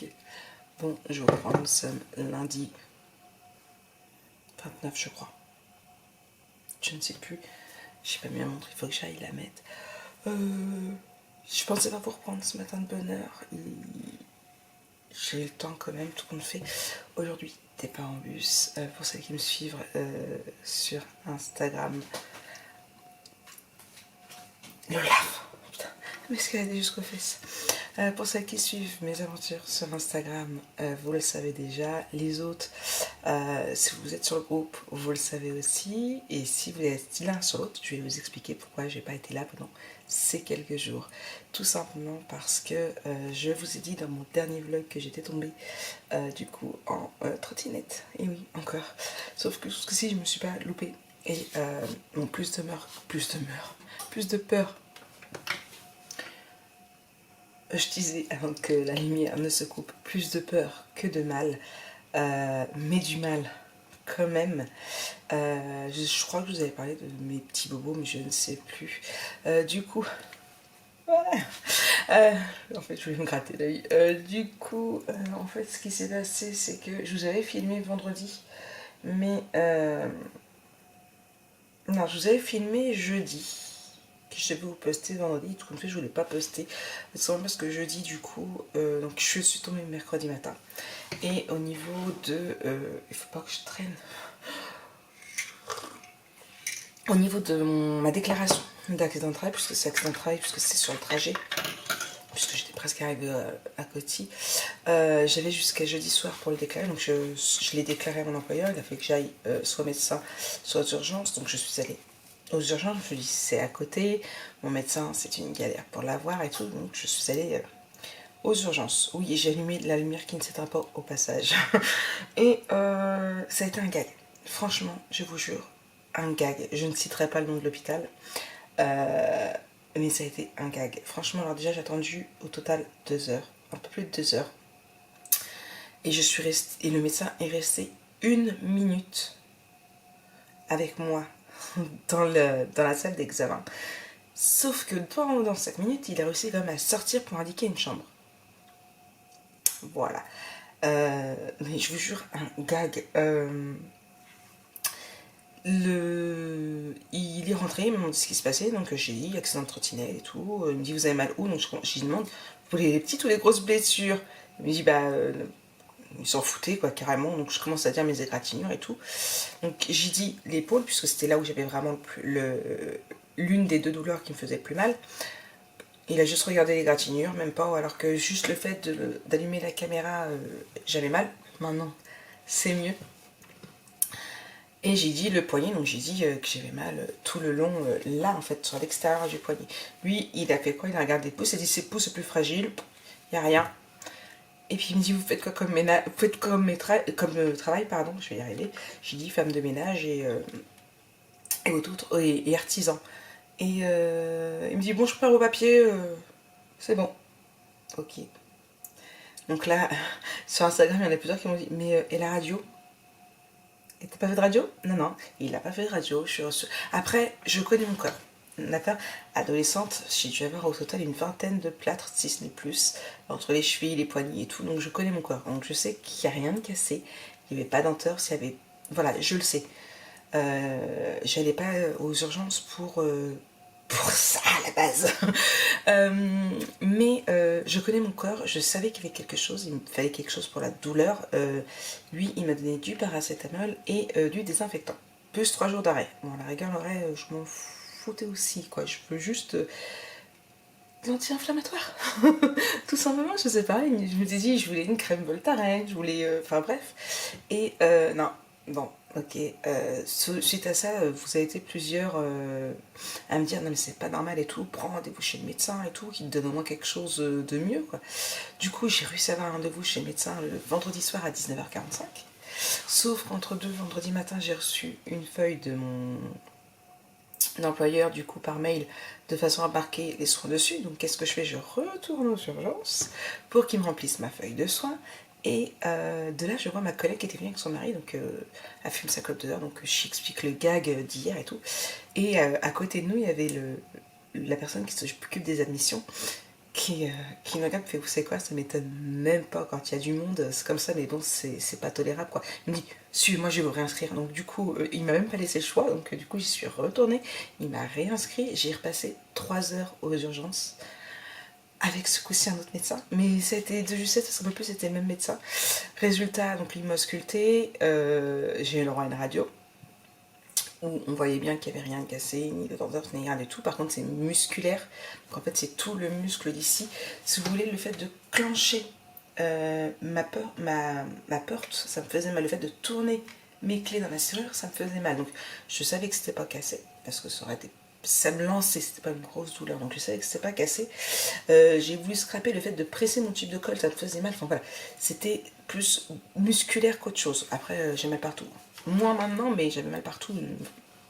Ok. Bon, je vais reprendre, nous sommes lundi 29, je crois. Je ne sais plus. Je n'ai pas mis la montre, il faut que j'aille la mettre. Je pensais pas vous reprendre ce matin de bonne heure. J'ai eu le temps quand même, tout compte fait. Aujourd'hui, départ en bus. Pour celles qui me suivent sur Instagram. Le lave. Putain, m'escalader jusqu'aux fesses. Pour celles qui suivent mes aventures sur Instagram, vous le savez déjà. Les autres, si vous êtes sur le groupe, vous le savez aussi. Et si vous êtes l'un sur l'autre, je vais vous expliquer pourquoi j'ai pas été là pendant ces quelques jours. Tout simplement parce que je vous ai dit dans mon dernier vlog que j'étais tombée du coup en trottinette. Et oui, encore. Sauf que si je me suis pas loupée. Et bon, plus de peur. Je disais avant que la lumière ne se coupe, plus de peur que de mal, mais du mal quand même. Je crois que je vous avais parlé de mes petits bobos, mais je ne sais plus. Du coup, voilà. En fait, je voulais me gratter l'œil. En fait, ce qui s'est passé, c'est que je vous avais filmé vendredi, mais non, je vous avais filmé jeudi. Que je devais vous poster vendredi, tout comme ça je voulais pas poster. C'est simplement parce que jeudi du coup, donc je suis tombée mercredi matin. Et au niveau de... il faut pas que je traîne. Au niveau de ma déclaration d'accident de travail, puisque c'est accident de travail, puisque c'est sur le trajet, puisque j'étais presque arrivée à Coty, j'avais jusqu'à jeudi soir pour le déclarer. Donc je l'ai déclaré à mon employeur. Il a fait que j'aille soit médecin, soit aux urgences. Donc je suis allée aux urgences. Je me suis dit c'est à côté. Mon médecin, c'est une galère pour l'avoir et tout. Donc je suis allée aux urgences. Oui, j'ai allumé la lumière qui ne s'éteint pas au passage. Et ça a été un gag. Franchement, je vous jure, un gag. Je ne citerai pas le nom de l'hôpital. Mais ça a été un gag. Franchement, alors déjà, j'ai attendu au total 2 heures. Un peu plus de 2 heures. Et je suis restée, et le médecin est resté 1 minute avec moi dans la salle d'examen. Sauf que dans 5 minutes, il a réussi quand même à sortir pour indiquer une chambre. Voilà. Mais je vous jure, un gag. Il est rentré, il m'a demandé ce qui se passait, donc j'ai dit accident de trottinette et tout. Il me dit vous avez mal où? Donc je lui demande vous voulez les petites ou les grosses blessures? Il me dit il s'en foutait quoi carrément, donc je commence à dire mes égratignures et tout. Donc j'ai dit l'épaule puisque c'était là où j'avais vraiment l'une des deux douleurs qui me faisait le plus mal. Il a juste regardé les égratignures, même pas, alors que juste le fait d'allumer la caméra, j'avais mal. Maintenant, c'est mieux. Et j'ai dit le poignet, donc j'ai dit que j'avais mal tout le long, là en fait, sur l'extérieur du poignet. Lui, il a fait quoi? Il a regardé le pouce, il a dit c'est le pouce le plus fragile, il n'y a rien. Et puis il me dit vous faites quoi comme ménage, vous faites comme travail, pardon, je vais y arriver. J'ai dit femme de ménage et artisan. Et il me dit bon je prépare vos papiers, c'est bon. Ok. Donc là, sur Instagram, il y en a plusieurs qui m'ont dit mais et la radio? Et t'as pas fait de radio? Non, non, il n'a pas fait de radio. Après, je connais mon corps. D'accord. Adolescente, j'ai dû avoir au total une vingtaine de plâtres, si ce n'est plus, entre les chevilles, les poignets et tout. Donc je connais mon corps. Donc je sais qu'il n'y a rien de cassé. Il n'y avait pas d'entorse. Il y avait... Voilà, je le sais. J'allais pas aux urgences pour ça à la base. Mais je connais mon corps, je savais qu'il y avait quelque chose, il me fallait quelque chose pour la douleur. Lui, il m'a donné du paracétamol et du désinfectant. Plus 3 jours d'arrêt. Bon, la rigueur, je m'en foutais aussi, quoi. Je veux juste de l'anti-inflammatoire. Tout simplement, je sais pas. Je me suis dit, je voulais une crème Voltaren, je voulais... Enfin bref. Et non, bon, ok. Suite à ça, vous avez été plusieurs à me dire non mais c'est pas normal et tout, prends rendez-vous chez le médecin et tout, qui te donne au moins quelque chose de mieux quoi. Du coup, j'ai réussi à avoir un rendez-vous chez le médecin le vendredi soir à 19h45. Sauf qu'entre deux, vendredi matin, j'ai reçu une feuille de mon employeur du coup par mail de façon à marquer les soins dessus. Donc qu'est-ce que je fais? Je retourne aux urgences pour qu'il me remplisse ma feuille de soins. Et de là, je vois ma collègue qui était venue avec son mari, donc elle fume sa clope dehors, donc j'explique le gag d'hier et tout. Et à côté de nous, il y avait la personne qui s'occupe des admissions. qui me regarde, me fait, vous savez quoi, ça m'étonne même pas quand il y a du monde, c'est comme ça, mais bon, c'est pas tolérable, quoi. Il me dit, si, moi je vais vous réinscrire. Donc du coup, il m'a même pas laissé le choix, donc du coup, j'y suis retournée, il m'a réinscrit, j'ai repassé 3 heures aux urgences, avec ce coup-ci un autre médecin, mais c'était de justesse parce qu'un peu plus c'était le même médecin. Résultat, donc il m'a ausculté, j'ai eu le droit à une radio, où on voyait bien qu'il n'y avait rien de cassé, ni de tendeur, ni rien du tout. Par contre, c'est musculaire. Donc en fait, c'est tout le muscle d'ici. Si vous voulez, le fait de clencher ma porte, ça me faisait mal. Le fait de tourner mes clés dans la serrure, ça me faisait mal. Donc je savais que c'était pas cassé, parce que ça aurait été... Ça me lançait, c'était pas une grosse douleur, donc je savais que c'était pas cassé. J'ai voulu scraper le fait de presser mon tube de colle, ça me faisait mal. Enfin voilà, c'était plus musculaire qu'autre chose. Après, j'ai mal partout. Moins maintenant, mais j'avais mal partout.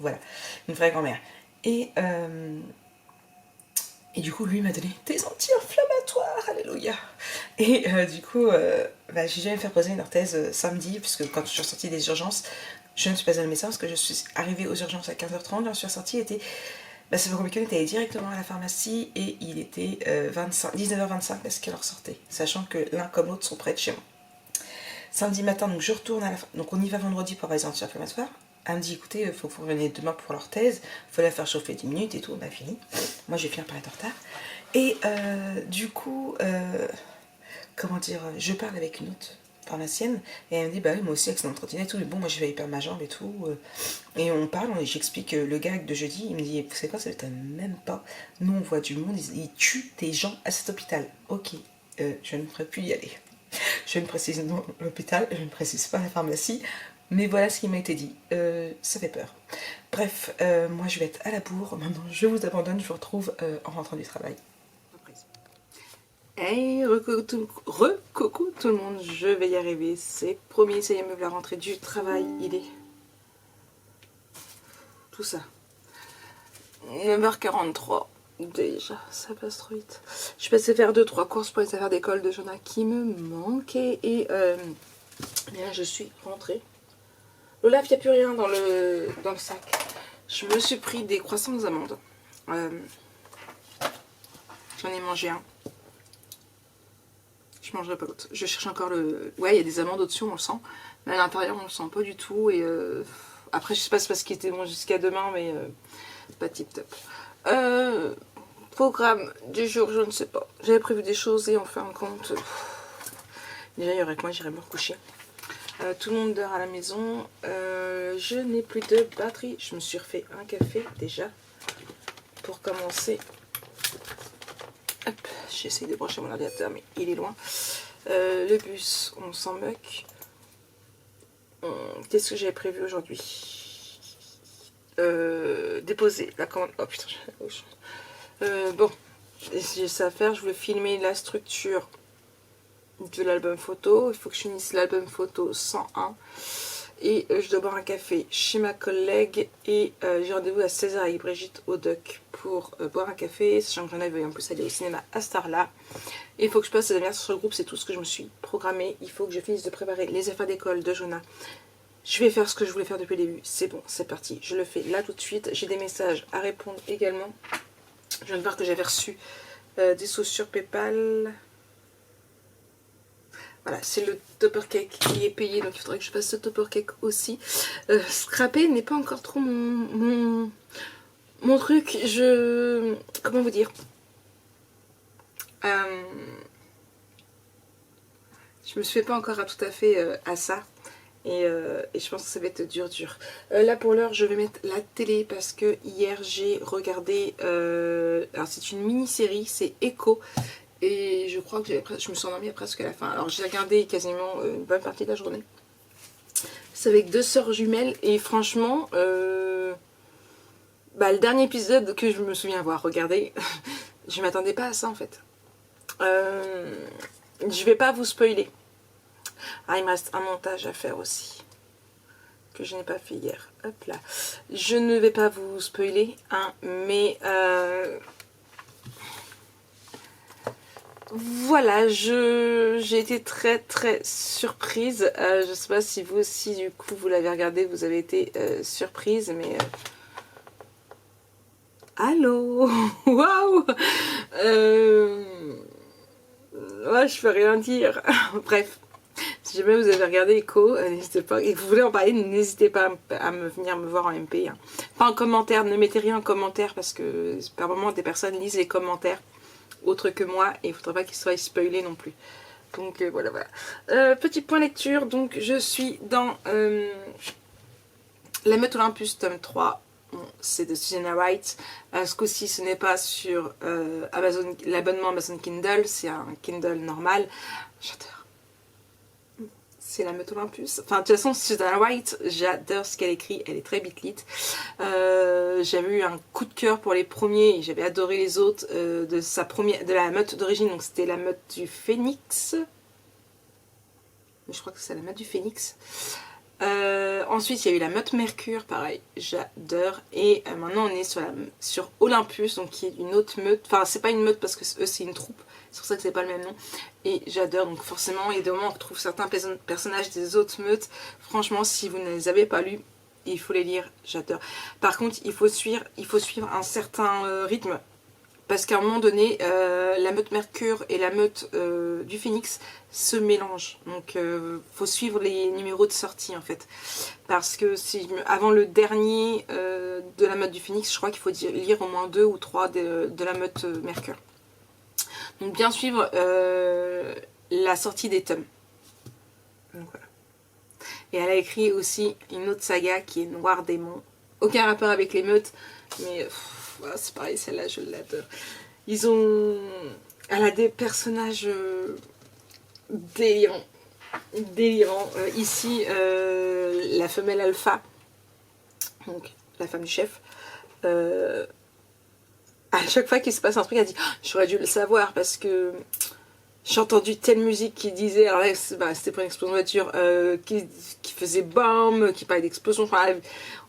Voilà, une vraie grand-mère. Et du coup, lui m'a donné des anti-inflammatoires, alléluia. Et du coup, j'ai dû me faire poser une orthèse samedi, puisque quand je suis sortie des urgences, je ne suis pas allée au médecin, parce que je suis arrivée aux urgences à 15h30, j'en suis ressortie, ça fait compliqué, on était allé directement à la pharmacie, et il était 19h25 parce qu'elle ressortait, sachant que l'un comme l'autre sont près de chez moi. Samedi matin, donc je retourne à la... Donc on y va vendredi pour avoir les anti-inflammatoires. Elle me dit, écoutez, il faut que vous reveniez demain pour l'orthèse, il faut la faire chauffer 10 minutes et tout, on a fini. Moi, je vais finir par être en retard. Et du coup, comment dire, je parle avec une autre pharmacienne, et elle me dit, bah oui, moi aussi, accident de trottinette et tout, mais bon, moi, je vais perdre ma jambe et tout. Et on parle, et j'explique le gag de jeudi, il me dit, vous savez quoi, ça ne m'étonne même pas. Nous, on voit du monde, ils tuent des gens à cet hôpital. Ok, je ne ferai plus y aller. Je ne précise non l'hôpital, je ne précise pas la pharmacie, mais voilà ce qui m'a été dit. Ça fait peur. Bref, moi je vais être à la bourre. Maintenant, je vous abandonne. Je vous retrouve en rentrant du travail. Hey, coucou tout le monde. Je vais y arriver. C'est promis, ça y est, me la rentrée du travail. Il est tout ça. 9h43. Déjà, ça passe trop vite. Je suis passée faire 2-3 courses pour les affaires d'école de Jonah qui me manquaient. Et là, je suis rentrée. Olaf, il n'y a plus rien dans le sac. Je me suis pris des croissants aux amandes. J'en ai mangé un. Je mangerai pas l'autre. Je cherche encore le... Ouais, il y a des amandes au-dessus, on le sent. Mais à l'intérieur, on le sent pas du tout. Et après, je sais pas si c'est parce qu'il était bon jusqu'à demain, mais pas tip top. Programme du jour, je ne sais pas. J'avais prévu des choses et en fin de compte... Déjà, il y aurait que moi, j'irais me recoucher. Tout le monde dort à la maison. Je n'ai plus de batterie. Je me suis refait un café déjà pour commencer. Hop, j'essaye de brancher mon ordinateur, mais il est loin. Le bus, on s'en moque. Qu'est-ce que j'avais prévu aujourd'hui? Déposer la commande. Oh putain, bon, j'ai ça à faire. Je voulais filmer la structure de l'album photo. Il faut que je finisse l'album photo 101. Et je dois boire un café chez ma collègue. Et j'ai rendez-vous à 16h avec Brigitte au Duck pour boire un café. Sachant que j'en avais en plus aller au cinéma à ce là. Et il faut que je passe les anniversaires sur le groupe. C'est tout ce que je me suis programmé. Il faut que je finisse de préparer les affaires d'école de Jonah. Je vais faire ce que je voulais faire depuis le début. C'est bon, c'est parti. Je le fais là tout de suite. J'ai des messages à répondre également. Je viens de voir que j'avais reçu des sous sur PayPal. Voilà, c'est le topper cake qui est payé, donc il faudrait que je fasse ce topper cake aussi. Scraper n'est pas encore trop mon truc. Comment vous dire, je me suis fait pas encore tout à fait à ça. Et je pense que ça va être dur. Là pour l'heure je vais mettre la télé parce que hier j'ai regardé, alors c'est une mini-série, c'est Echo. Et je crois que je me suis endormie presque à la fin. Alors j'ai regardé quasiment une bonne partie de la journée. C'est avec 2 sœurs jumelles et franchement, le dernier épisode que je me souviens avoir regardé, je m'attendais pas à ça en fait. Je vais pas vous spoiler. Ah, il me reste un montage à faire aussi que je n'ai pas fait hier. Hop là. Je ne vais pas vous spoiler, hein, mais voilà, j'ai été très surprise. Je sais pas si vous aussi du coup vous l'avez regardé, vous avez été surprise, mais Allô. Waouh. Ouais, je peux rien dire. Bref. Si jamais vous avez regardé Echo, n'hésitez pas, et que vous voulez en parler, n'hésitez pas à me venir me voir en MP. Hein. Pas en commentaire, ne mettez rien en commentaire parce que par moment des personnes lisent les commentaires autres que moi et il ne faudrait pas qu'ils soient spoilés non plus. Donc voilà, voilà. Petit point lecture, donc je suis dans La Meute Olympus tome 3. Bon, c'est de Susanna Wright. Ce coup-ci, ce n'est pas sur l'abonnement Amazon Kindle, c'est un Kindle normal. J'adore. C'est La Meute Olympus. Enfin, de toute façon, Susanna Wright, j'adore ce qu'elle écrit. Elle est très bitlit. J'avais eu un coup de cœur pour les premiers et j'avais adoré les autres de la meute d'origine. Donc, c'était La Meute du Phénix. Je crois que c'est La Meute du Phénix. Ensuite, il y a eu La Meute Mercure, pareil, j'adore. Et maintenant, on est sur Olympus, donc qui est une autre meute. Enfin, c'est pas une meute parce que eux, c'est une troupe. C'est pour ça que c'est pas le même nom. Et j'adore. Donc, forcément, il y a des moments où on retrouve certains personnages des autres meutes. Franchement, si vous ne les avez pas lus, il faut les lire. J'adore. Par contre, il faut suivre un certain rythme. Parce qu'à un moment donné, la meute Mercure et la meute du Phénix se mélangent. Donc, faut suivre les numéros de sortie, en fait. Parce que avant le dernier de la meute du Phénix, je crois qu'il faut lire au moins 2 ou 3 de la meute Mercure. Donc, bien suivre la sortie des tomes. Donc, voilà. Et elle a écrit aussi une autre saga qui est Noir Démon. Aucun rapport avec les meutes, mais... c'est pareil, celle-là, je l'adore. Elle a des personnages délirants. Ici, la femelle alpha, donc la femme du chef, à chaque fois qu'il se passe un truc, elle dit oh, j'aurais dû le savoir parce que j'ai entendu telle musique qui disait, alors là c'était pour une explosion de voiture, qui faisait bam, qui parlait d'explosion. Enfin,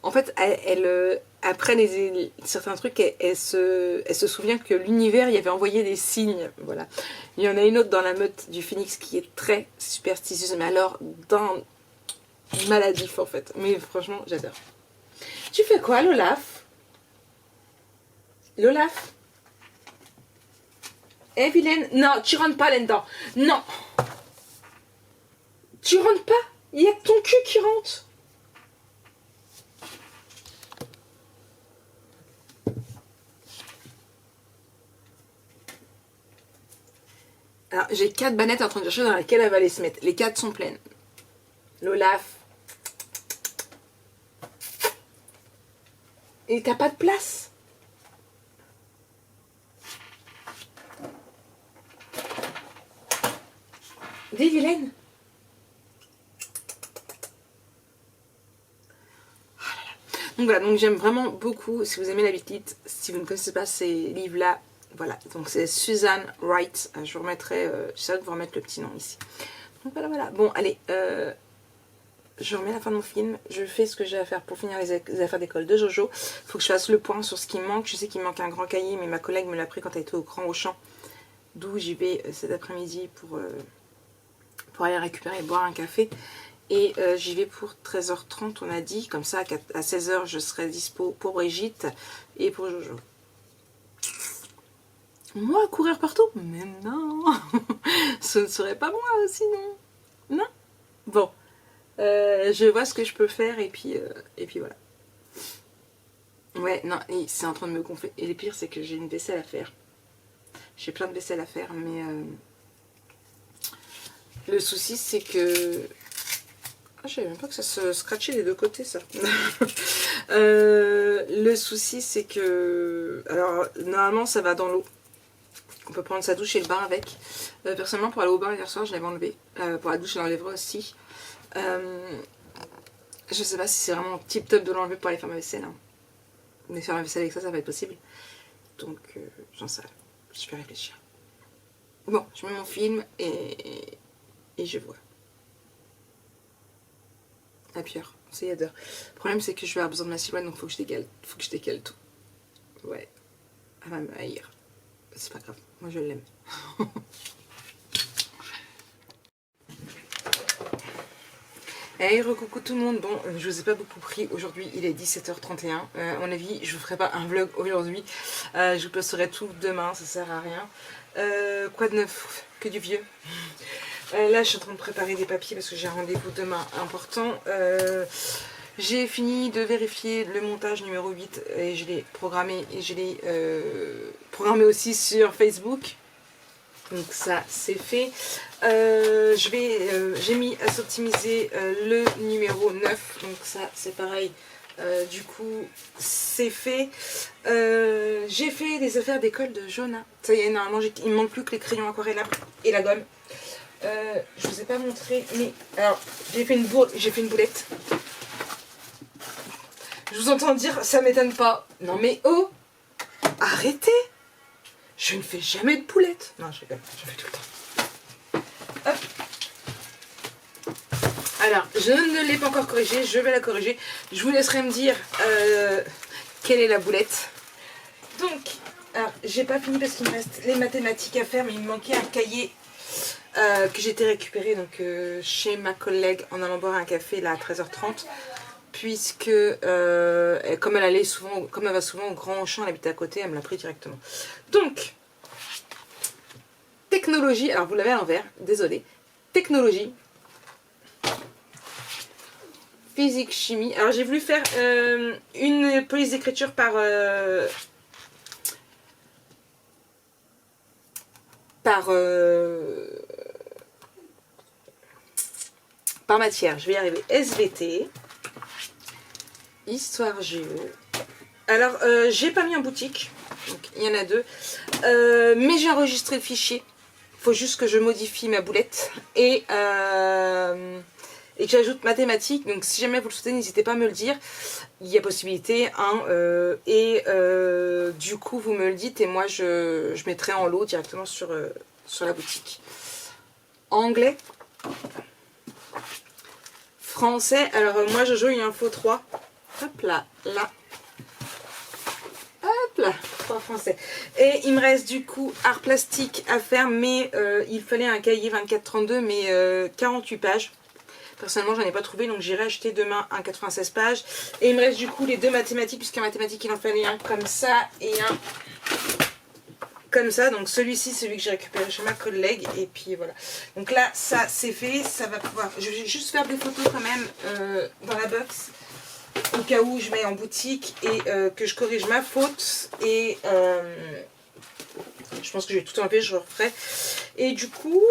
en fait, après certains trucs, elle se souvient que l'univers y avait envoyé des signes. Voilà. Il y en a une autre dans la meute du Phénix qui est très superstitieuse, mais alors d'un maladif en fait. Mais franchement, j'adore. Tu fais quoi, Lolaf? Lolaf? Eh, vilaine? Non, tu rentres pas là-dedans. Non. Tu rentres pas. Il y a que ton cul qui rentre. Alors, j'ai 4 bannettes en train de chercher dans laquelle elle va aller se mettre. Les 4 sont pleines. L'Olaf. Et t'as pas de place. Des vilaines. Donc voilà, donc j'aime vraiment beaucoup, si vous aimez la bitlite, si vous ne connaissez pas ces livres-là, voilà, donc c'est Susanna Wright, je vous remettrai, j'essaierai de vous remettre le petit nom ici. Donc voilà, voilà, bon allez, je remets la fin de mon film, je fais ce que j'ai à faire pour finir les affaires d'école de Jojo, il faut que je fasse le point sur ce qui me manque, je sais qu'il me manque un grand cahier, mais ma collègue me l'a pris quand elle était au Grand Auchan, d'où j'y vais cet après-midi pour aller récupérer et boire un café. Et j'y vais pour 13h30, on a dit. Comme ça, à 16h, je serai dispo pour Brigitte et pour Jojo. Moi, courir partout? Mais non. Ce ne serait pas moi, sinon. Non. Bon. Je vois ce que je peux faire et puis voilà. Ouais, non, c'est en train de me gonfler. Et le pire, c'est que j'ai une vaisselle à faire. J'ai plein de vaisselle à faire, mais... le souci, c'est que... Ah, je savais même pas que ça se scratchait des deux côtés, ça. Le souci, c'est que... Alors, normalement, ça va dans l'eau. On peut prendre sa douche et le bain avec. Personnellement, pour aller au bain hier soir, je l'avais enlevé. Pour la douche, je l'enlèverai aussi. Je sais pas si c'est vraiment tip top de l'enlever pour aller faire ma vaisselle. Hein. Mais faire ma vaisselle avec ça, ça va être possible. Donc, j'en sais rien. Je vais réfléchir. Bon, je mets mon film et je vois. À Pierre, c'est Yader. Le problème, c'est que je vais avoir besoin de ma silhouette, donc faut que je décale tout. Ouais. Elle va me haïr. C'est pas grave, moi je l'aime. Hey, recoucou tout le monde. Bon, je vous ai pas beaucoup pris aujourd'hui, il est 17h31. À mon avis, je vous ferai pas un vlog aujourd'hui. Je vous posterai tout demain, ça sert à rien. Quoi de neuf? Que du vieux. Là, je suis en train de préparer des papiers parce que j'ai un rendez-vous demain important. J'ai fini de vérifier le montage numéro 8 et je l'ai programmé et je l'ai programmé aussi sur Facebook. Donc ça c'est fait. J'ai mis à s'optimiser le numéro 9. Donc ça c'est pareil. Du coup c'est fait. J'ai fait les affaires d'école de Jonah. Ça y est, normalement il me manque plus que les crayons aquarelles et la gomme. Je vous ai pas montré, mais alors j'ai fait une boulette. Je vous entends dire, ça m'étonne pas. Non mais oh, arrêtez. Je ne fais jamais de boulette. Non, je rigole, j'en fais tout le temps. Hop. Alors, je ne l'ai pas encore corrigée, je vais la corriger. Je vous laisserai me dire quelle est la boulette. Donc, alors, j'ai pas fini parce qu'il me reste les mathématiques à faire, mais il me manquait un cahier que j'ai été récupéré donc, chez ma collègue en allant boire un café là à 13h30. Puisque comme elle va souvent au Grand Champ, elle habite à côté, elle me l'a pris directement. Donc, technologie, alors vous l'avez à l'envers, désolé. Technologie, physique, chimie. Alors j'ai voulu faire une police d'écriture par matière. Je vais y arriver. SVT. Histoire géo. Alors, j'ai pas mis en boutique, donc il y en a deux, mais j'ai enregistré le fichier. Il faut juste que je modifie ma boulette et que j'ajoute mathématiques. Donc, si jamais vous le souhaitez, n'hésitez pas à me le dire. Il y a possibilité, hein, du coup, vous me le dites et moi, je mettrai en lot directement sur la boutique. Anglais. Français. Alors, moi, Jojo, il y a info 3. Hop là, là. Hop là, 3 français. Et il me reste du coup art plastique à faire, mais il fallait un cahier 24-32, mais 48 pages. Personnellement, j'en ai pas trouvé, donc j'irai acheter demain un 96 pages. Et il me reste du coup les deux mathématiques, puisqu'en mathématiques, il en fallait un comme ça et un comme ça. Donc celui-ci, celui que j'ai récupéré chez ma collègue. Et puis voilà. Donc là, ça c'est fait. Ça va pouvoir. Je vais juste faire des photos quand même dans la box. Au cas où je mets en boutique et que je corrige ma faute. Et je pense que je vais tout enlever, je referai. Et du coup,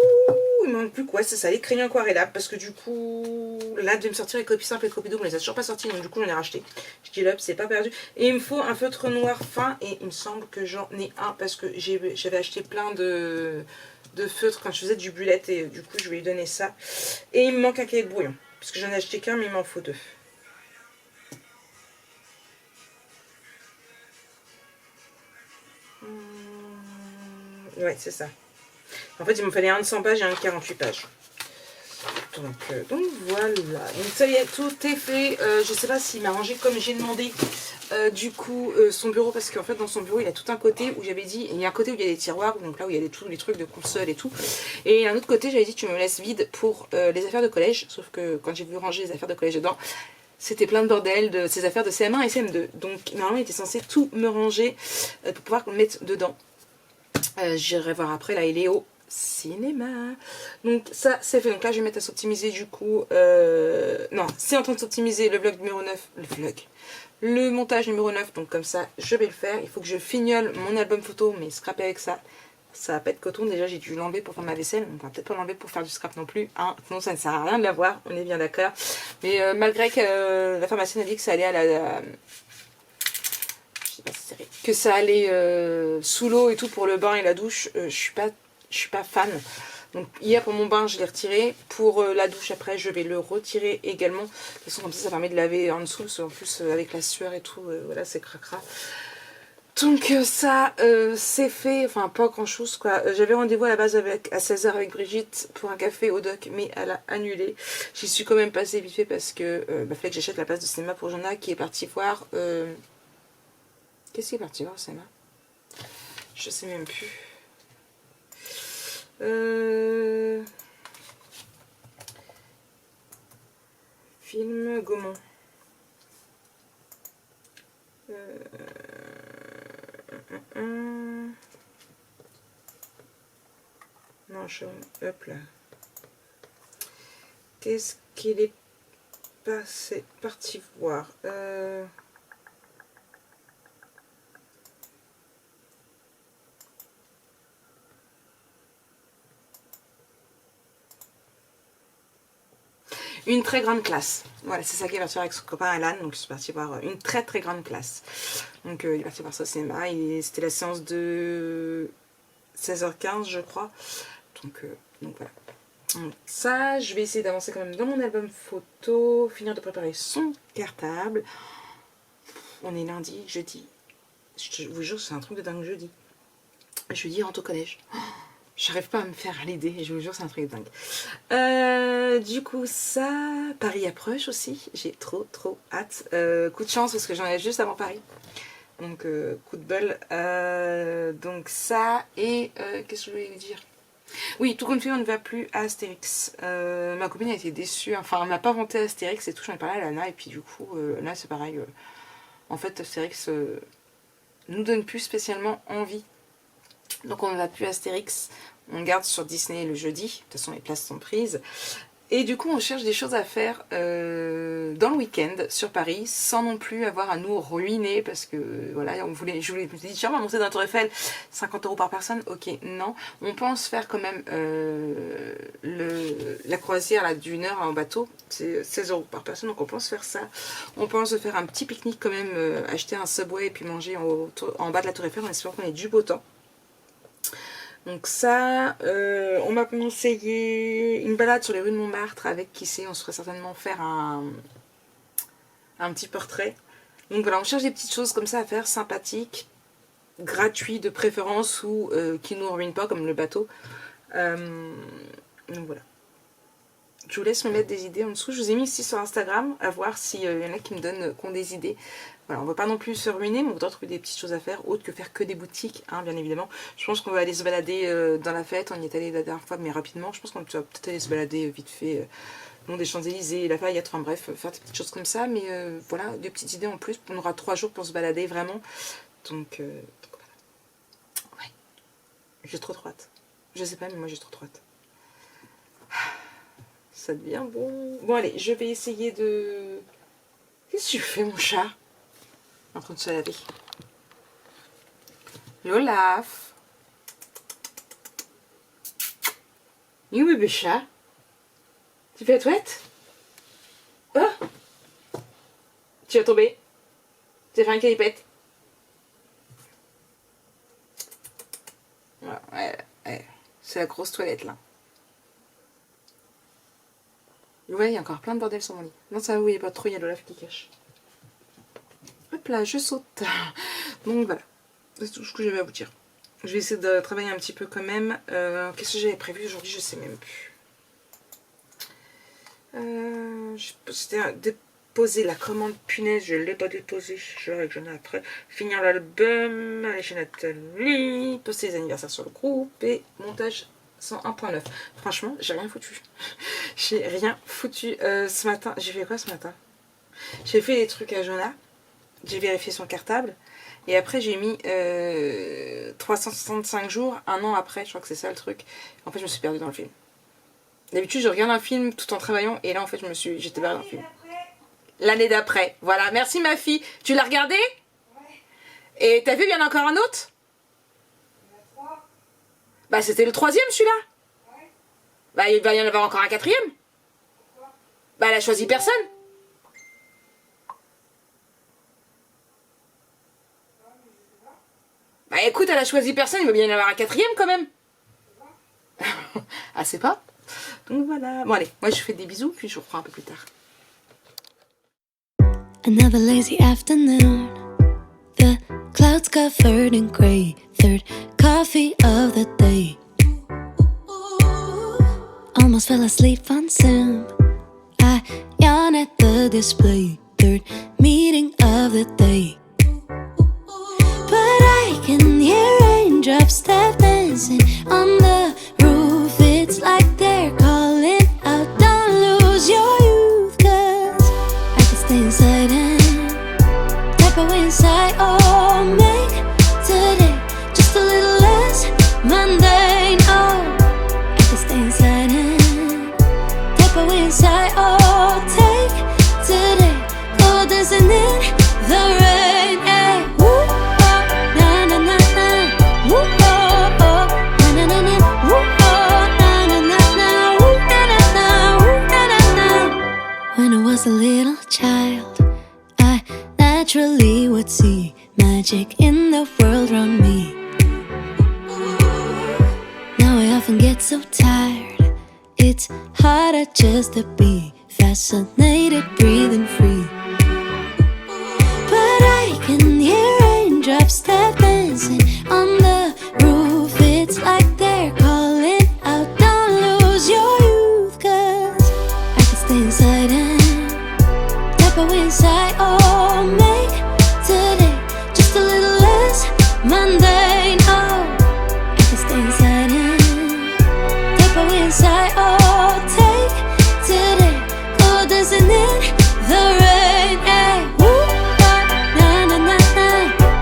il manque plus quoi, c'est ça, les crayons aquarellables. Parce que du coup, là, de me sortir les copies simples et les copies doubles, mais ça toujours pas sorti. Donc du coup, j'en ai racheté. Je dis là, c'est pas perdu. Et il me faut un feutre noir fin. Et il me semble que j'en ai un parce que j'avais acheté plein de feutres quand je faisais du bullet. Et du coup, je vais lui donner ça. Et il me manque un cahier de brouillon. Parce que j'en ai acheté qu'un, mais il m'en faut deux. Ouais, c'est ça. En fait, il me fallait un de 100 pages et un de 48 pages. Donc voilà. Donc ça y est, tout est fait. Je sais pas s'il m'a rangé comme j'ai demandé. Du coup, son bureau, parce qu'en fait, dans son bureau, il a tout un côté où j'avais dit, il y a un côté où il y a des tiroirs, donc là où il y a tous les trucs de console et tout. Et un autre côté, j'avais dit, tu me laisses vide pour les affaires de collège. Sauf que quand j'ai voulu ranger les affaires de collège dedans, c'était plein de bordel de ces affaires de CM1 et CM2. Donc normalement, il était censé tout me ranger pour pouvoir le mettre dedans. J'irai voir après, là il est au cinéma. Donc ça c'est fait, donc là je vais mettre à s'optimiser du coup, non c'est en train de s'optimiser le vlog numéro 9, le montage numéro 9, donc comme ça je vais le faire. Il faut que je fignole mon album photo, mais scraper avec ça, ça va pas être coton. Déjà j'ai dû l'enlever pour faire ma vaisselle, on va peut-être pas l'enlever pour faire du scrap non plus, hein. Sinon ça ne sert à rien de l'avoir, on est bien d'accord. Mais malgré que la pharmacienne a dit que ça allait à la... que ça allait sous l'eau et tout pour le bain et la douche, je suis pas fan. Donc hier pour mon bain je l'ai retiré, pour la douche après je vais le retirer également. De toute façon comme ça permet de laver en dessous, parce qu'en plus avec la sueur et tout, voilà c'est cracra. Donc ça c'est fait, enfin pas grand chose quoi. J'avais rendez-vous à la base à 16h avec Brigitte pour un café au doc, mais elle a annulé. J'y suis quand même passée vite fait parce que fallait que j'achète la place de cinéma pour Jonah qui est parti voir... Qu'est-ce qui est parti voir, Sama? Je sais même plus. film Gaumont. Non, hop là. Qu'est-ce qu'il est parti voir Une très grande classe. Voilà, c'est ça qu'il est parti voir avec son copain Alan. Donc, je suis partie voir une très très grande classe. Donc, il est parti voir ça au cinéma. C'était la séance de 16h15, je crois. Donc voilà. Donc, ça, je vais essayer d'avancer quand même dans mon album photo. Finir de préparer son cartable. On est lundi, jeudi. Je vous jure, c'est un truc de dingue jeudi. Jeudi, rentre au collège. J'arrive pas à me faire l'idée, je vous jure, c'est un truc de dingue. Du coup, ça, Paris approche aussi. J'ai trop hâte. Coup de chance parce que j'en ai juste avant Paris. Donc, coup de bol. Donc, ça, et qu'est-ce que je voulais vous dire? Oui, tout compte fait, on ne va plus à Astérix. Ma copine a été déçue. Enfin, elle m'a pas vanté Astérix et tout. J'en ai parlé à Lana. Et puis, du coup, là, c'est pareil. En fait, Astérix nous donne plus spécialement envie. Donc on ne va plus à Astérix, on garde sur Disney le jeudi, de toute façon les places sont prises. Et du coup on cherche des choses à faire dans le week-end sur Paris, sans non plus avoir à nous ruiner, parce que voilà, je me suis dit tiens on va monter dans la Tour Eiffel, 50 € par personne, ok, non. On pense faire quand même la croisière là, d'une heure en bateau, c'est 16 € par personne, donc on pense faire ça. On pense faire un petit pique-nique quand même, acheter un Subway et puis manger en bas de la Tour Eiffel, en espérant qu'on ait du beau temps. Donc ça, on m'a conseillé une balade sur les rues de Montmartre avec, qui sait, on se ferait certainement faire un petit portrait. Donc voilà, on cherche des petites choses comme ça à faire, sympathiques, gratuits de préférence ou qui ne nous ruinent pas comme le bateau. Donc voilà. Je vous laisse me mettre des idées en dessous. Je vous ai mis ici sur Instagram, à voir s'il y en a qui qui ont des idées. Voilà, on ne va pas non plus se ruiner, mais on voudrait trouver des petites choses à faire, autre que faire que des boutiques, hein, bien évidemment. Je pense qu'on va aller se balader dans la fête, on y est allé la dernière fois, mais rapidement. Je pense qu'on va peut-être aller se balader vite fait, long des Champs-Élysées, Lafayette, enfin bref, faire des petites choses comme ça. Mais voilà, des petites idées en plus. On aura 3 jours pour se balader, vraiment. Donc voilà. Ouais. J'ai trop hâte. Je sais pas, mais moi j'ai trop hâte. Ça devient bon. Bon allez, je vais essayer de... Qu'est-ce que tu fais mon chat? En train de se laver. L'Olaf. Oui bébé chat. Tu fais la toilette? Oh, tu vas tomber. Tu as fait un calipette. Ouais. C'est la grosse toilette là. Ouais, il y a encore plein de bordel sur mon lit. Non, ça va, il n'y a pas trop, il y a l'Olaf qui cache. Hop là, je saute. Donc voilà, c'est tout ce que j'avais à vous dire. Je vais essayer de travailler un petit peu quand même. Qu'est-ce que j'avais prévu aujourd'hui? Je sais même plus. C'était déposer la commande, punaise, je ne l'ai pas déposée. Je verrai que j'en ai après. Finir l'album, aller chez Nathalie, poster les anniversaires sur le groupe et montage 101.9. Franchement, j'ai rien foutu. J'ai rien foutu. Ce matin, j'ai fait quoi ce matin? J'ai fait des trucs à Jonah. J'ai vérifié son cartable. Et après, j'ai mis 365 jours, 1 an après. Je crois que c'est ça le truc. En fait, je me suis perdue dans le film. D'habitude, je regarde un film tout en travaillant. Et là, en fait, j'étais perdue dans le film. L'année d'après. Voilà. Merci, ma fille. Tu l'as regardé? Ouais. Et t'as vu, il y en a encore un autre? Il y en a 3. Bah, c'était le 3e, celui-là. Ouais. Bah, il va y en avoir encore un 4e. Pourquoi? Bah, elle a choisi personne. Bah écoute, elle a choisi personne, il va bien y en avoir un 4e quand même. Ah, c'est pas. Donc voilà. Bon allez, moi je fais des bisous, puis je vous reprends un peu plus tard. Another lazy afternoon. The clouds covered in gray. Third coffee of the day. Almost fell asleep on Zoom. I yawn at the display. Third meeting of the day. But I can hear raindrops tap dancing on the roof. It's like they're calling out, don't lose your youth, 'cause inside. Oh, make today just a little less mundane. Oh, I can stay inside and type away inside. Oh, take today, go dancing in the rain. Hey, woo, oh, na na na na. Woo, oh, oh, na na na na. Woo, oh, na na na na. Woo, na na na. Woo, na na na. When I was a little child, I naturally would see magic in the world around me. Now I often get so tired, it's harder just to be fascinated, breathing free. But I can hear raindrops tap dancing on the roof. It's like they're calling out, don't lose your youth, 'cause I can stay inside and tap away inside. Oh, make today just a little less mundane. Oh, I can stay inside and tap away inside. Oh, take today, go dancing in the rain. Hey, woo, oh, na na na na.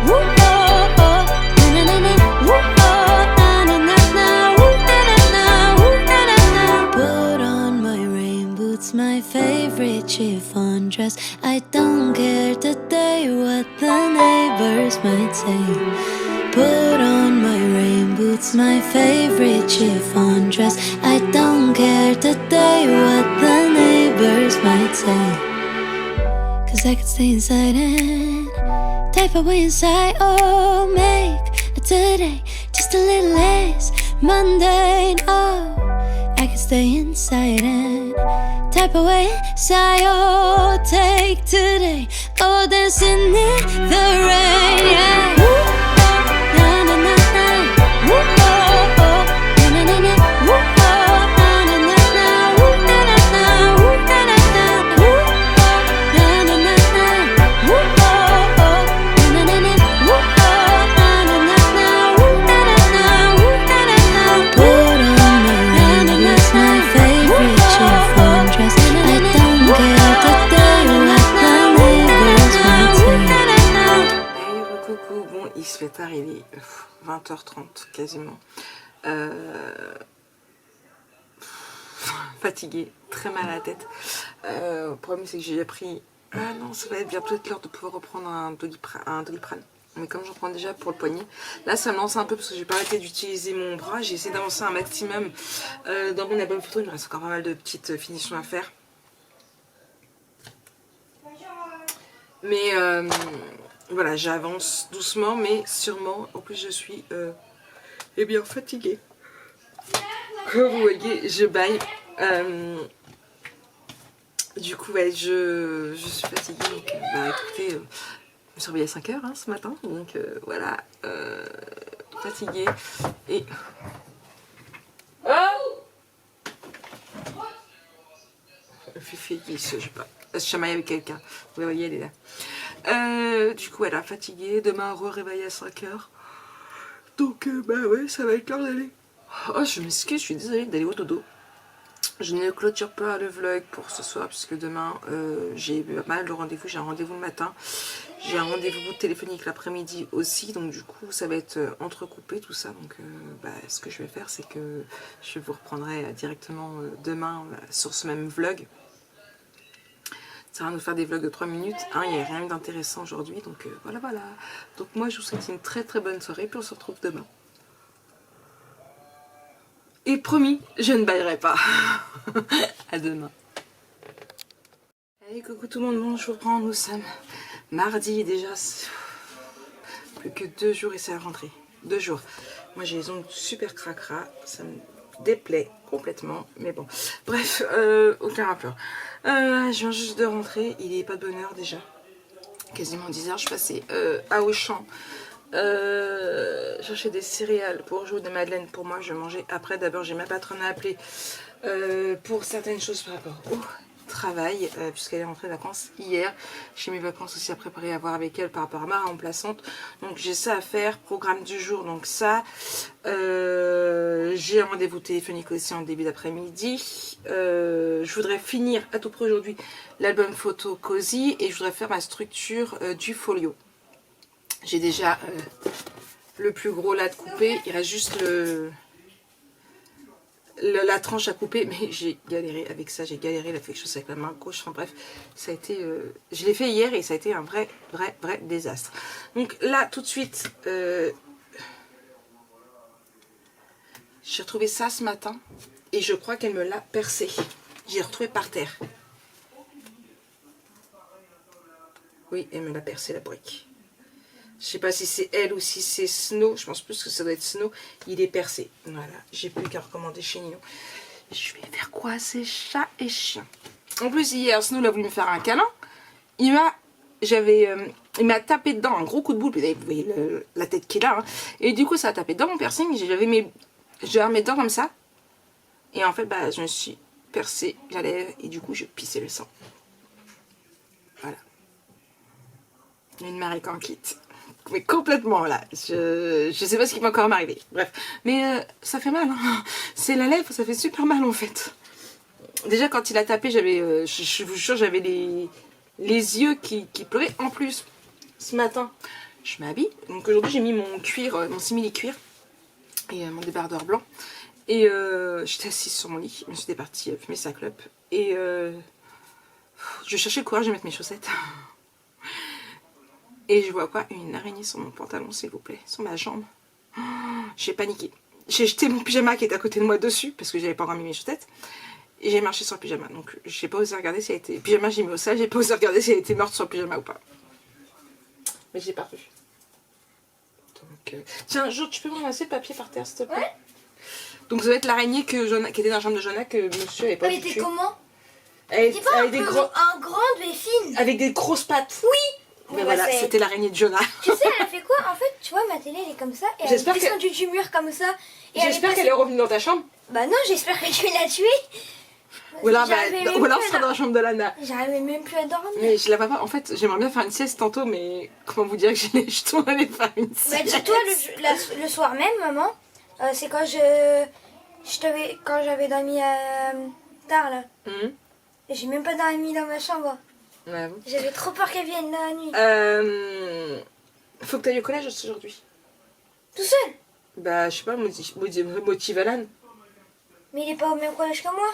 Woo, oh, oh, na na na na. Woo, oh, na na na na. Woo, na na na. Woo, na na na. Put on my rain boots, my favorite chiffon dress. I don't care today what the neighbors might say. Put on my rain boots, my favorite chiffon dress. I don't care today what the neighbors might say. 'Cause I could stay inside and type away inside. Oh, make today just a little less mundane. Oh, I can stay inside and type away inside. Oh, take today, go dancing in the rain. Yeah. Woo, oh, na na na na. Woo, oh, oh, na na na na. Woo, oh, na na na na. Woo, na na na. Woo, na na na. Woo, oh, na na na na. Woo, oh, oh, na na na na. Woo, oh, na na na na. Woo, na na na. Woo, na na na. Put on my rain boots, my favorite chiffon dress. I don't care today what the neighbors might say. Hey, coucou, bon, il se fait tard, il est 20h30 quasiment. Fatiguée, très mal à la tête. Le problème c'est que j'ai pris... Ah non, ça va être bientôt l'heure de pouvoir reprendre un Doliprane. Mais comme j'en prends déjà pour le poignet, là ça me lance un peu parce que j'ai pas arrêté d'utiliser mon bras. J'ai essayé d'avancer un maximum dans mon album photo. Il me reste encore pas mal de petites finitions à faire. Mais voilà, j'avance doucement mais sûrement. En plus je suis eh bien fatiguée. Comme vous voyez, je baille. Du coup, ouais, je suis fatiguée. Donc, bah écoutez, je me suis réveillée à 5h hein, ce matin. Donc voilà, fatiguée. Et... Oh, Fifi qui se chamaille avec quelqu'un. Vous voyez, elle est là. Du coup, voilà, fatiguée. Demain, réveillée à 5h. Donc, bah ouais, ça va être l'heure d'aller. Oh, je m'excuse, je suis désolée d'aller au dodo. Je ne clôture pas le vlog pour ce soir puisque demain j'ai pas mal de rendez-vous. J'ai un rendez-vous le matin, j'ai un rendez-vous téléphonique l'après-midi aussi, donc du coup ça va être entrecoupé tout ça. Donc bah, ce que je vais faire c'est que je vous reprendrai directement demain sur ce même vlog. Ça va nous faire des vlogs de 3 minutes, hein, il n'y a rien d'intéressant aujourd'hui, donc voilà. Donc moi je vous souhaite une très très bonne soirée, puis on se retrouve demain. Et promis, je ne baillerai pas. À demain. Allez, coucou tout le monde, bon, je vous reprends, nous sommes mardi déjà. Plus que 2 jours et c'est la rentrée. 2 jours. Moi j'ai les ongles super cracra, ça me déplaît complètement, mais bon. Bref, aucun rapport. Je viens juste de rentrer, il est pas de bonne heure déjà. Quasiment 10h, je suis passée à Auchan. Chercher des céréales pour jouer des madeleines pour moi, je vais manger après. D'abord j'ai ma patronne à appeler pour certaines choses par rapport au travail puisqu'elle est rentrée de vacances hier. J'ai mes vacances aussi à préparer à voir avec elle par rapport à ma remplaçante, donc j'ai ça à faire. Programme du jour, donc ça j'ai un rendez-vous téléphonique aussi en début d'après-midi. Je voudrais finir à tout près aujourd'hui l'album photo Cozy et je voudrais faire ma structure du folio. J'ai déjà le plus gros là de couper. Il reste juste la tranche à couper. Mais j'ai galéré avec ça. J'ai galéré. Il a fait quelque chose avec la main gauche. Enfin bref, ça a été... je l'ai fait hier et ça a été un vrai désastre. Donc là, tout de suite... j'ai retrouvé ça ce matin. Et je crois qu'elle me l'a percé. J'ai retrouvé par terre. Oui, elle me l'a percé la brique. Je sais pas si c'est elle ou si c'est Snow. Je pense plus que ça doit être Snow. Il est percé. Voilà. J'ai plus qu'à recommander chez Nino. Je vais faire quoi? C'est chat et chien. En plus, hier, Snow a voulu me faire un câlin. Il m'a tapé dedans un gros coup de boule. Vous voyez la tête qu'il a. Hein. Et du coup, ça a tapé dans mon piercing. J'avais mes dents comme ça. Et en fait, bah, je me suis percé la lèvre. Et du coup, je pissais le sang. Voilà. Une marée en quitte. Mais complètement là. Je sais pas ce qui va encore m'arriver. Bref. Mais ça fait mal. Hein. C'est la lèvre, ça fait super mal en fait. Déjà quand il a tapé, j'avais. Je vous jure, j'avais les yeux qui pleuraient. En plus, ce matin, je m'habille. Donc aujourd'hui, j'ai mis mon cuir, mon simili-cuir. Et mon débardeur blanc. Et j'étais assise sur mon lit. Je me suis partie fumer sa clope. Et je cherchais le courage de mettre mes chaussettes. Et je vois quoi? Une araignée sur mon pantalon, s'il vous plaît. Sur ma jambe. Oh, j'ai paniqué. J'ai jeté mon pyjama qui était à côté de moi dessus. Parce que j'avais pas encore mis mes chaussettes. Et j'ai marché sur le pyjama. Donc j'ai pas osé regarder si elle était... Le pyjama, j'ai mis au sale. J'ai pas osé regarder si elle était morte sur le pyjama ou pas. Mais j'ai pas vu. Donc, tiens, Jo, tu peux me ramasser le papier par terre, s'il te plaît? Ouais. Donc ça va être l'araignée qui était dans la chambre de Jonah que monsieur avait pas vu. Elle était comment? Elle était pas avec des grande mais fine. Avec des grosses pattes. Oui. Mais voilà, c'était l'araignée de Jonah. Tu sais, elle a fait quoi? En fait, tu vois, ma télé, elle est comme ça. Et elle est descendue du mur comme ça. J'espère qu'elle est revenue dans ta chambre. Bah non, j'espère que tu l'as tuée. Ou alors, ce sera dans la chambre de Lana. J'arrivais même plus à dormir. Mais je la vois pas. En fait, j'aimerais bien faire une sieste tantôt, mais comment vous dire que je dois aller faire une sieste? Bah dis-toi, le soir même, maman, c'est quand quand j'avais dormi tard là. J'ai même pas dormi dans ma chambre. Ouais. J'avais trop peur qu'elle vienne la nuit. Faut que tu ailles au collège aujourd'hui. Tout seul? Bah, je sais pas, motive Alan. Mais il est pas au même collège que moi.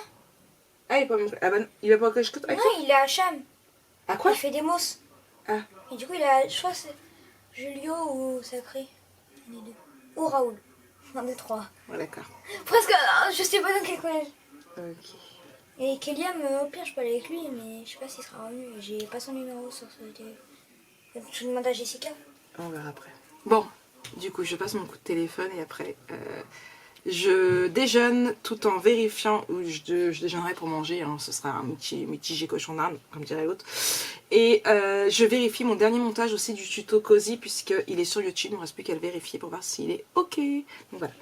Ah, il est pas au même collège. Ah, bah, il va pas au collège que toi? Non, il est à Cham. À quoi? Il fait des mousses. Ah. Et du coup, il a, je crois que c'est Julio ou Sacré. Les deux. Ou Raoul. Un des trois. Ouais, d'accord. Presque, je sais pas dans quel collège. Ok. Et Kéliam, au pire, je peux aller avec lui, mais je sais pas s'il sera revenu. J'ai pas son numéro sur ce téléphone. Je demande à Jessica. On verra après. Bon, du coup, je passe mon coup de téléphone et après, je déjeune tout en vérifiant où je déjeunerai pour manger. Hein, ce sera un mitigé cochon d'Inde, comme dirait l'autre. Et je vérifie mon dernier montage aussi du tuto Cozy, puisqu'il est sur YouTube. Il ne me reste plus qu'à le vérifier pour voir s'il est OK. Donc voilà.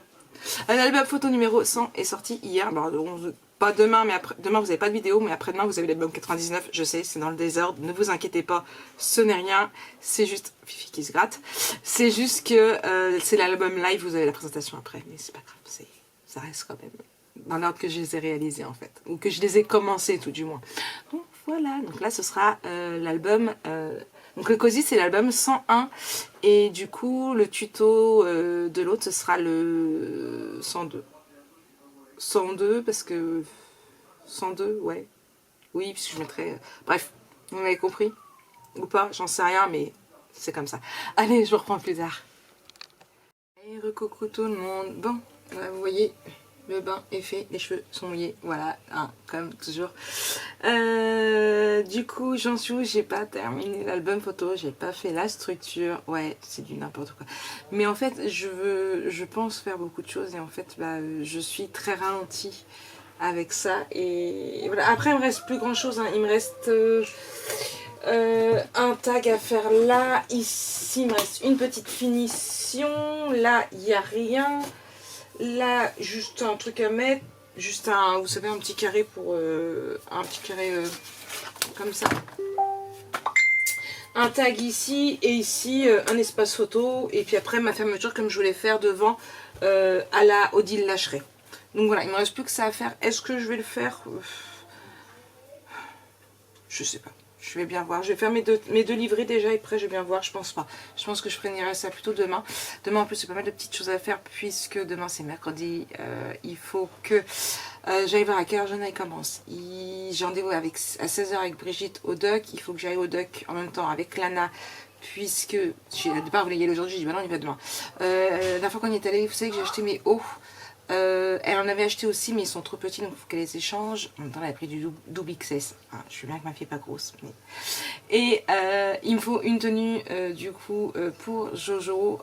L'album photo numéro 100 est sorti hier. Bon, pas demain, mais après, demain vous n'avez pas de vidéo, mais après-demain vous avez l'album 99. Je sais, c'est dans le désordre. Ne vous inquiétez pas, ce n'est rien. C'est juste Fifi qui se gratte. C'est juste que c'est l'album live, vous avez la présentation après. Mais c'est pas grave, ça reste quand même dans l'ordre que je les ai réalisés en fait. Ou que je les ai commencés tout du moins. Donc voilà, donc là ce sera l'album... donc le Cozy c'est l'album 101 et du coup le tuto de l'autre ce sera le 102. 102 parce que 102 ouais oui puisque je mettrai bref vous m'avez compris ou pas j'en sais rien mais c'est comme ça. Allez je vous reprends plus tard. Et recoucou tout le monde. Bon là, vous voyez le bain est fait, les cheveux sont mouillés, voilà, hein, comme toujours. Du coup, j'en suis où? J'ai pas terminé l'album photo, j'ai pas fait la structure, ouais, c'est du n'importe quoi. Mais en fait, je pense faire beaucoup de choses et en fait, bah, je suis très ralentie avec ça. Et voilà, après, il me reste plus grand chose, hein. Il me reste un tag à faire là, ici, il me reste une petite finition, là, il n'y a rien. Là, juste un truc à mettre, juste un, vous savez, un petit carré pour, comme ça. Un tag ici et ici un espace photo et puis après ma fermeture comme je voulais faire devant à la Odile Lâcherai. Donc voilà, il me reste plus que ça à faire. Est-ce que je vais le faire? Je sais pas. Je vais bien voir. Je vais faire mes deux livrets déjà et après je vais bien voir. Je pense pas. Je pense que je finirai ça plutôt demain. Demain en plus c'est pas mal de petites choses à faire puisque demain c'est mercredi. Il faut que j'aille voir à quelle heure Jonah commence. J'ai rendez-vous à 16h avec Brigitte au Duck. Il faut que j'aille au Duck en même temps avec Lana. Puisque au départ, vous voulez y aller aujourd'hui, je dis bah non, il va demain. La fois qu'on y est allé, vous savez que j'ai acheté mes hauts. Elle en avait acheté aussi, mais ils sont trop petits, donc il faut qu'elle les échange. En même temps, elle a pris du double XS. Hein, je suis bien que ma fille n'est pas grosse. Mais... Et il me faut une tenue, du coup, pour Jojo,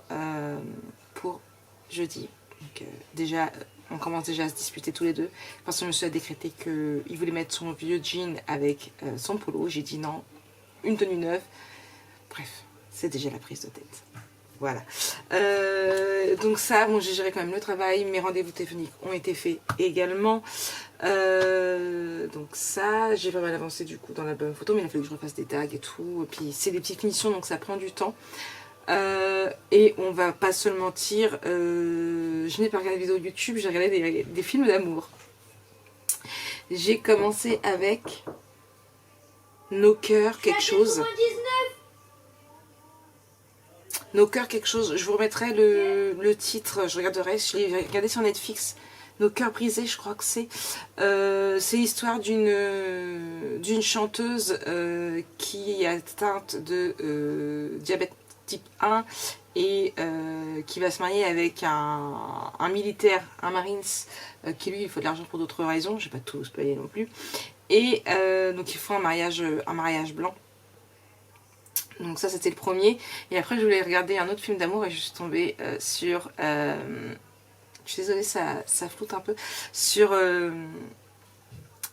pour jeudi. Donc, déjà, on commence déjà à se disputer tous les deux. Parce que monsieur a décrété qu'il voulait mettre son vieux jean avec son polo. J'ai dit non, une tenue neuve. Bref. C'est déjà la prise de tête. Voilà. Donc ça, bon, j'ai géré quand même le travail. Mes rendez-vous téléphoniques ont été faits également. Donc ça, j'ai pas mal avancé du coup dans l'album photo. Mais il a fallu que je refasse des tags et tout. Et puis c'est des petites finitions, donc ça prend du temps. Et on va pas se le mentir. Je n'ai pas regardé de vidéos YouTube. J'ai regardé des films d'amour. J'ai commencé avec Nos cœurs, quelque chose. Nos cœurs quelque chose, je vous remettrai le titre, je regarderai, je l'ai regardé sur Netflix. Nos cœurs brisés, je crois que c'est. C'est l'histoire d'une chanteuse qui est atteinte de diabète type 1 et qui va se marier avec un militaire, un Marines, qui lui il faut de l'argent pour d'autres raisons, je vais pas tout spoiler non plus. Et donc il faut un mariage blanc. Donc ça c'était le premier. Et après je voulais regarder un autre film d'amour et je suis tombée sur... je suis désolée, ça floute un peu. Sur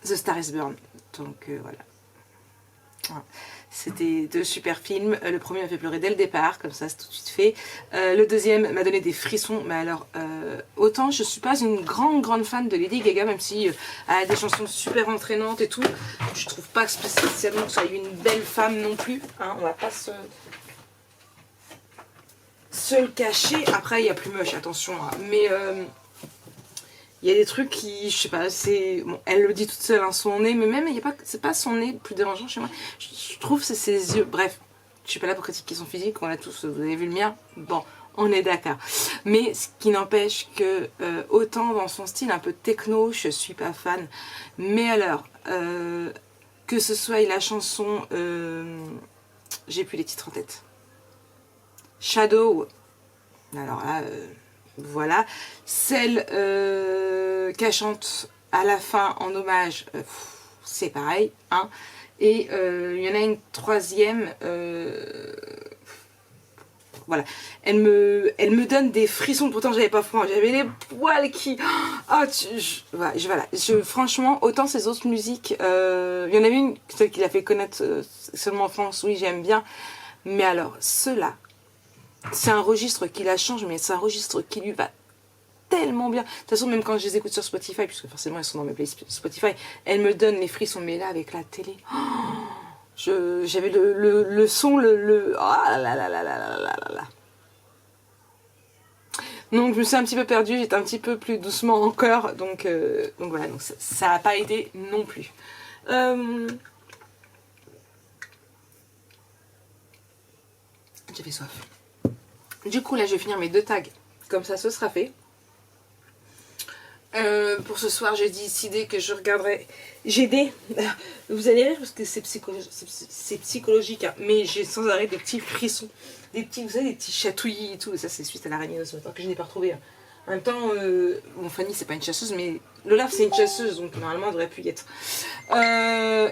The Star is Born. Donc voilà. C'était deux super films. Le premier m'a fait pleurer dès le départ, comme ça c'est tout de suite fait. Le deuxième m'a donné des frissons. Mais alors, autant je suis pas une grande fan de Lady Gaga, même si elle a des chansons super entraînantes et tout. Je trouve pas spécialement que ce soit une belle femme non plus. Hein, on va pas se le cacher. Après, il y a plus moche, attention. Hein. Mais il y a des trucs qui, je sais pas, c'est... Bon, elle le dit toute seule, hein, son nez, mais même, c'est pas son nez le plus dérangeant chez moi. Je trouve que c'est ses yeux. Bref, je suis pas là pour critiquer son physique, on a tous, vous avez vu le mien. Bon, on est d'accord. Mais ce qui n'empêche que, autant dans son style un peu techno, je suis pas fan. Mais alors, que ce soit la chanson... j'ai plus les titres en tête. Shadow. Alors là... voilà, celle qu'elle chante à la fin en hommage, c'est pareil, hein. Et il y en a une troisième, voilà, elle me donne des frissons, pourtant j'avais pas froid, j'avais les poils qui... Oh, voilà, franchement, autant ces autres musiques, il y en avait une, celle qui l'a fait connaître seulement en France, oui j'aime bien, mais alors, ceux-là, c'est un registre qui la change, mais c'est un registre qui lui va tellement bien. De toute façon, même quand je les écoute sur Spotify, puisque forcément elles sont dans mes playlists Spotify, elles me donnent les frissons. Mais là, avec la télé, j'avais le son, oh là là là là là là là là. Donc je me suis un petit peu perdue, j'étais un petit peu plus doucement encore. Donc voilà, donc ça n'a pas aidé non plus. J'avais soif. Du coup, là, je vais finir mes deux tags. Comme ça, ce sera fait. Pour ce soir, j'ai décidé que je regarderai... Vous allez rire parce que c'est psychologique. Hein, mais j'ai sans arrêt des petits frissons. Des petits, vous savez, des petits chatouillis et tout. Et ça, c'est suite à l'araignée de ce matin que je n'ai pas retrouvé. Hein. En même temps, bon, Fanny, c'est pas une chasseuse, mais Lola, c'est une chasseuse. Donc, normalement, elle devrait plus y être.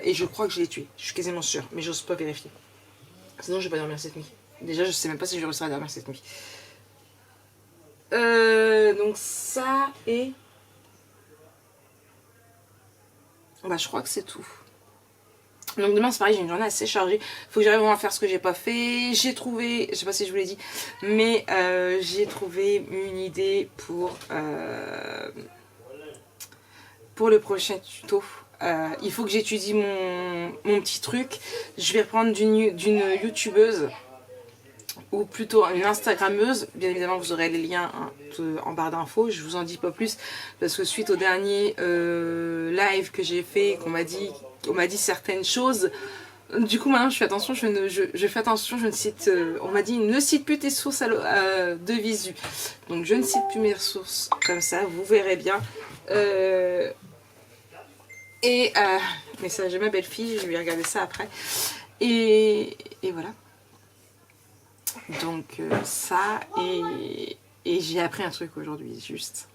Et je crois que je l'ai tuée. Je suis quasiment sûre. Mais j'ose pas vérifier. Sinon, je vais pas dormir cette nuit. Déjà, je sais même pas si je réussirai à dormir cette nuit. Donc ça et... Bah, je crois que c'est tout. Donc demain, c'est pareil, j'ai une journée assez chargée. Faut que j'arrive à faire ce que j'ai pas fait. J'ai trouvé, je sais pas si je vous l'ai dit, mais j'ai trouvé une idée pour le prochain tuto. Il faut que j'étudie mon petit truc. Je vais reprendre d'une youtubeuse, ou plutôt une instagrammeuse. Bien évidemment vous aurez les liens en barre d'infos. Je vous en dis pas plus parce que suite au dernier live que j'ai fait, on m'a dit certaines choses, Du coup maintenant je fais attention, je fais attention, je ne cite, on m'a dit ne cite plus tes sources de visu. Donc je ne cite plus mes sources comme ça, vous verrez bien. Mais ça j'ai ma belle-fille, je vais regarder ça après. Et voilà. Donc ça, et j'ai appris un truc aujourd'hui, juste.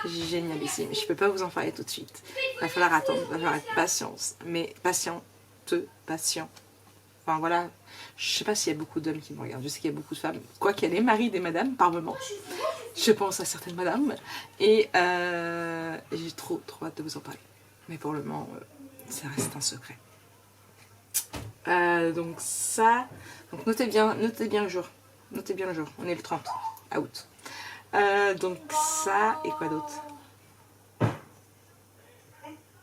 Génialissime. Je peux pas vous en parler tout de suite. Il va falloir attendre, il va falloir être patience. Mais patient. Enfin voilà, je sais pas s'il y a beaucoup d'hommes qui me regardent. Je sais qu'il y a beaucoup de femmes. Quoi qu'il y ait les maris des madames par moment. Je pense à certaines madames. Et j'ai trop hâte de vous en parler. Mais pour le moment, ça reste un secret. Donc ça, donc notez bien le jour. Notez bien le jour. On est le 30 août. Donc ça, et quoi d'autre?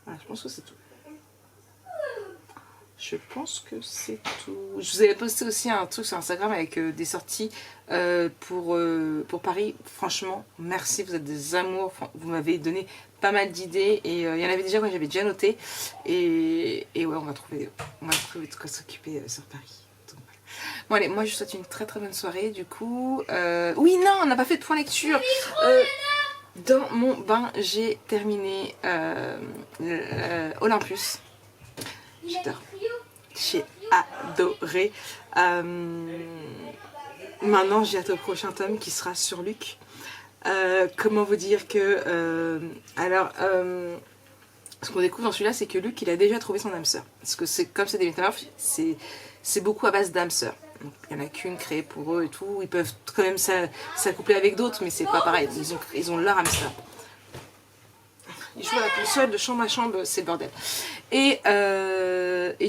Voilà, je pense que c'est tout. Je pense que c'est tout. Je vous avais posté aussi un truc sur Instagram avec des sorties pour Paris. Franchement, merci, vous êtes des amours. Vous m'avez donné pas mal d'idées et il y en avait déjà que j'avais déjà noté. Et ouais, on va trouver de quoi s'occuper sur Paris. Donc, voilà. Bon allez, moi je vous souhaite une très bonne soirée du coup. Oui, non, on n'a pas fait de point lecture. Dans mon bain, j'ai terminé Olympus. J'adore. J'ai adoré. Maintenant, j'ai hâte au prochain tome qui sera sur Luc. Comment vous dire que... ce qu'on découvre dans celui-là, c'est que Luc, il a déjà trouvé son âme sœur. Parce que c'est comme c'est des métamorphes, c'est beaucoup à base d'âme sœur. Donc, il n'y en a qu'une créée pour eux et tout. Ils peuvent quand même s'accoupler avec d'autres, mais c'est pas pareil. Ils ont leur âme sœur. Ils jouent à la console de chambre à chambre, c'est le bordel. Et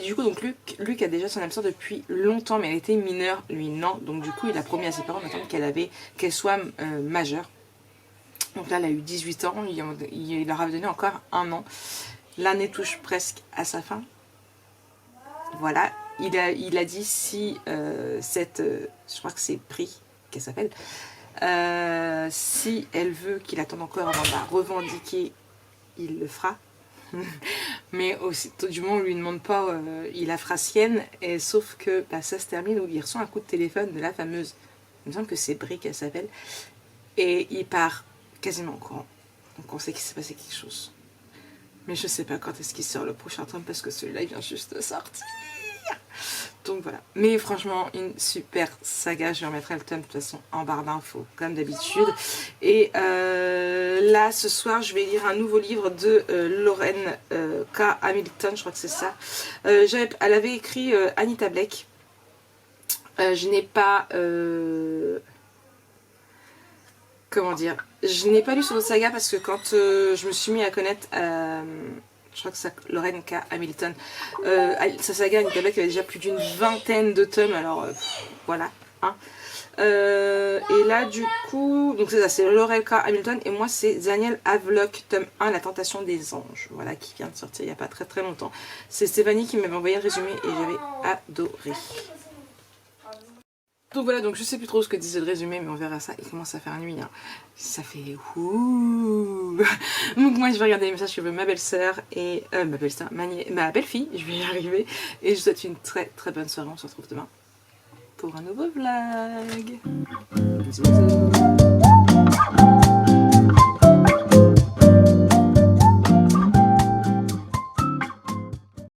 du coup, donc Luc a déjà son âme sœur depuis longtemps, mais elle était mineure, lui non. Donc du coup, il a promis à ses parents d'attendre qu'elle soit majeure. Donc là, elle a eu 18 ans, il leur a donné encore 1 an. L'année touche presque à sa fin. Voilà, il a dit si je crois que c'est Pri qu'elle s'appelle, si elle veut qu'il attende encore avant de la revendiquer, il le fera. Mais aussi, du moment où on lui demande pas, il la fera sienne. Et sauf que ça se termine où il reçoit un coup de téléphone de la fameuse, il me semble que c'est Brie qu'elle s'appelle, et il part quasiment au courant. Donc on sait qu'il s'est passé quelque chose. Mais je sais pas quand est-ce qu'il sort le prochain tome parce que celui-là il vient juste de sortir. Donc voilà. Mais franchement, une super saga. Je remettrai le tome de toute façon en barre d'infos, comme d'habitude. Et là, ce soir, je vais lire un nouveau livre de Lauren K. Hamilton, je crois que c'est ça. Elle avait écrit Anita Blake. Je n'ai pas... comment dire, je n'ai pas lu sur votre saga parce que quand je me suis mis à connaître... je crois que c'est Lauren K. Hamilton. Sa saga Anita Blake avait déjà plus d'une 20aine de tomes, alors voilà. Hein. Et là, du coup, donc c'est ça, c'est Lauren K. Hamilton et moi c'est Daniel Havelock, tome 1, La Tentation des Anges, voilà, qui vient de sortir il n'y a pas très longtemps. C'est Stéphanie qui m'avait envoyé le résumé et j'avais adoré. Donc voilà, donc je sais plus trop ce que disait le résumé, mais on verra ça. Il commence à faire nuit, hein. Ça fait ouh. Donc moi je vais regarder les messages que veut ma belle-sœur et ma belle-sœur, ma belle-fille, je vais y arriver. Et je vous souhaite une très bonne soirée. On se retrouve demain pour un nouveau vlog. Bisous.